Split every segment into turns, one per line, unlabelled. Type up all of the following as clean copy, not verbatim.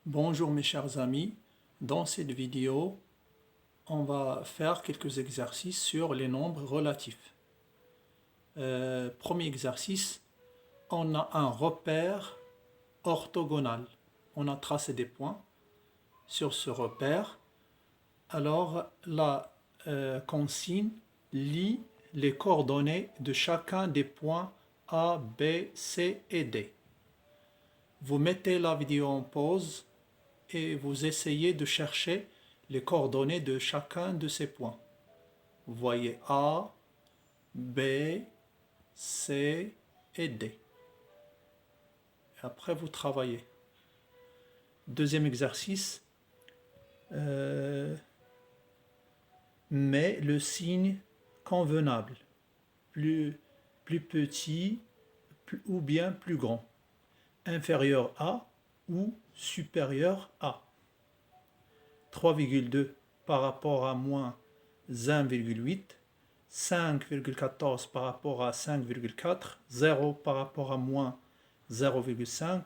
Bonjour mes chers amis, dans cette vidéo, on va faire quelques exercices sur les nombres relatifs. Premier exercice, on a un repère orthogonal. On a tracé des points sur ce repère. Alors la consigne lit les coordonnées de chacun des points A, B, C et D. Vous mettez la vidéo en pause et vous essayez de chercher les coordonnées de chacun de ces points. Vous voyez A, B, C et D. Et après, vous travaillez. Deuxième exercice, mais le signe convenable, plus petit ou bien plus grand, inférieur à ou supérieur à. 3,2 par rapport à moins 1,8, 5,14 par rapport à 5,4, 0 par rapport à moins 0,5,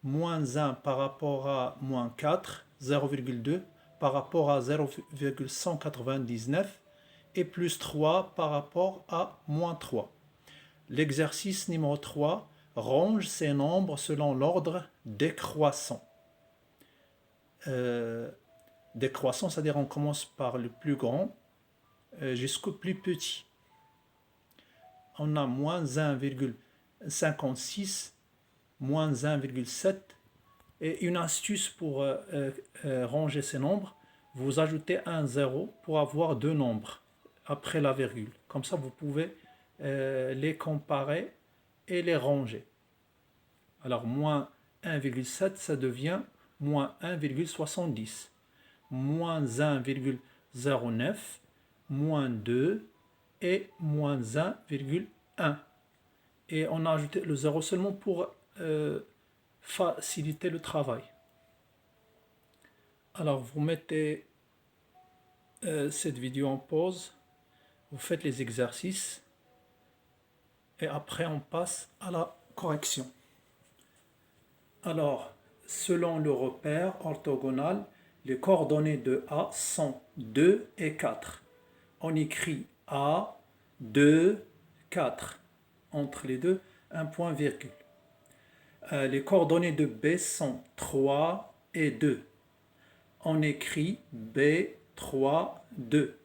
moins 1 par rapport à moins 4, 0,2 par rapport à 0,199 et plus 3 par rapport à moins 3. L'exercice numéro 3 range ces nombres selon l'ordre décroissant. Décroissant, c'est-à-dire on commence par le plus grand jusqu'au plus petit. On a moins 1,56, moins 1,7. Et une astuce pour ranger ces nombres, vous ajoutez un 0 pour avoir deux nombres après la virgule. Comme ça, vous pouvez les comparer et les ranger. Alors, moins 1,7, ça devient moins 1,70. Moins 1,09, moins 2 et moins 1,1. Et on a ajouté le 0 seulement pour faciliter le travail. Alors vous mettez cette vidéo en pause, vous faites les exercices et après on passe à la correction. Alors, selon le repère orthogonal, les coordonnées de A sont 2 et 4. On écrit A, 2, 4. Entre les deux, un point virgule. Les coordonnées de B sont 3 et 2. On écrit B, 3, 2.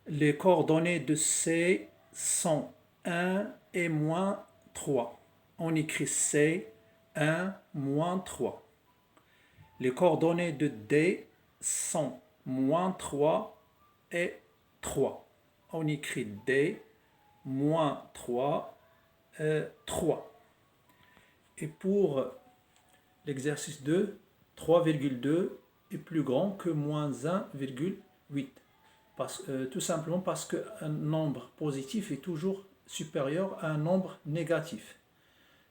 Les coordonnées de C sont 1 et moins 3. On écrit C, 1, moins 3. Les coordonnées de D sont moins 3 et 3. On écrit D, moins 3, 3. Et pour l'exercice 2, 3,2 est plus grand que moins 1,8. Tout simplement parce qu'un nombre positif est toujours supérieur à un nombre négatif.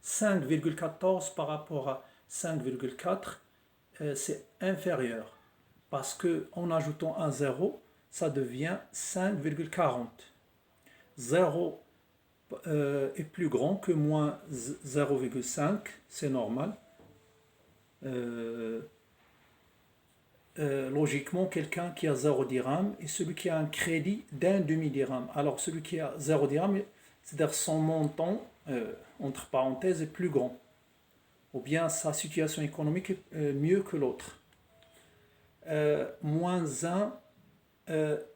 5,14 par rapport à 5,4, c'est inférieur. Parce qu'en ajoutant un 0, ça devient 5,40. 0 est plus grand que moins 0,5, c'est normal. Logiquement, quelqu'un qui a 0 dirham et celui qui a un crédit d'un demi-dirham. Alors, celui qui a 0 dirham, c'est-à-dire son montant, entre parenthèses, est plus grand. Ou bien sa situation économique est mieux que l'autre. Moins 1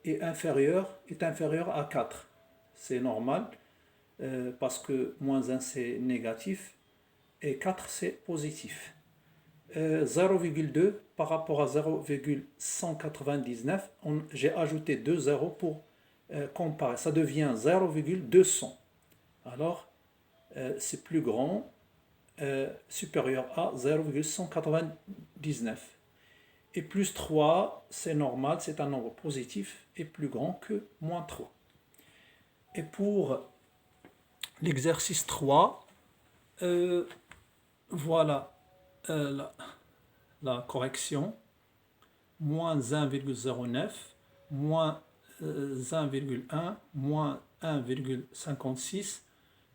est inférieur à 4. C'est normal, parce que moins 1 c'est négatif et 4 c'est positif. 0,2 par rapport à 0,199, j'ai ajouté 2 zéros pour comparer. Ça devient 0,200. Alors, c'est plus grand, supérieur à 0,199. Et plus 3, c'est normal, c'est un nombre positif et plus grand que moins 3. Et pour l'exercice 3, voilà la correction. Moins 1,09, moins 1,1, moins 1,56,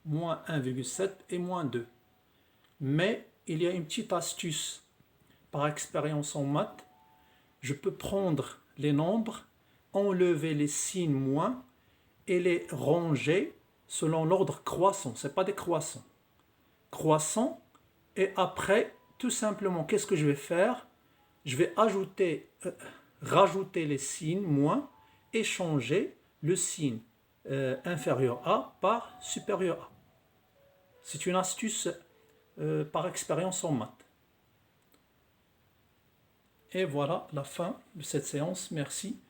moins 1,7 et moins 2. Mais il y a une petite astuce par expérience en maths. Je peux prendre les nombres, enlever les signes moins et les ranger selon l'ordre croissant. Ce n'est pas décroissant. Croissant. Et après, tout simplement, qu'est-ce que je vais faire? Je vais rajouter les signes moins et changer le signe inférieur à par supérieur à. C'est une astuce par expérience en maths. Et voilà la fin de cette séance. Merci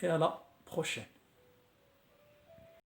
et à la prochaine.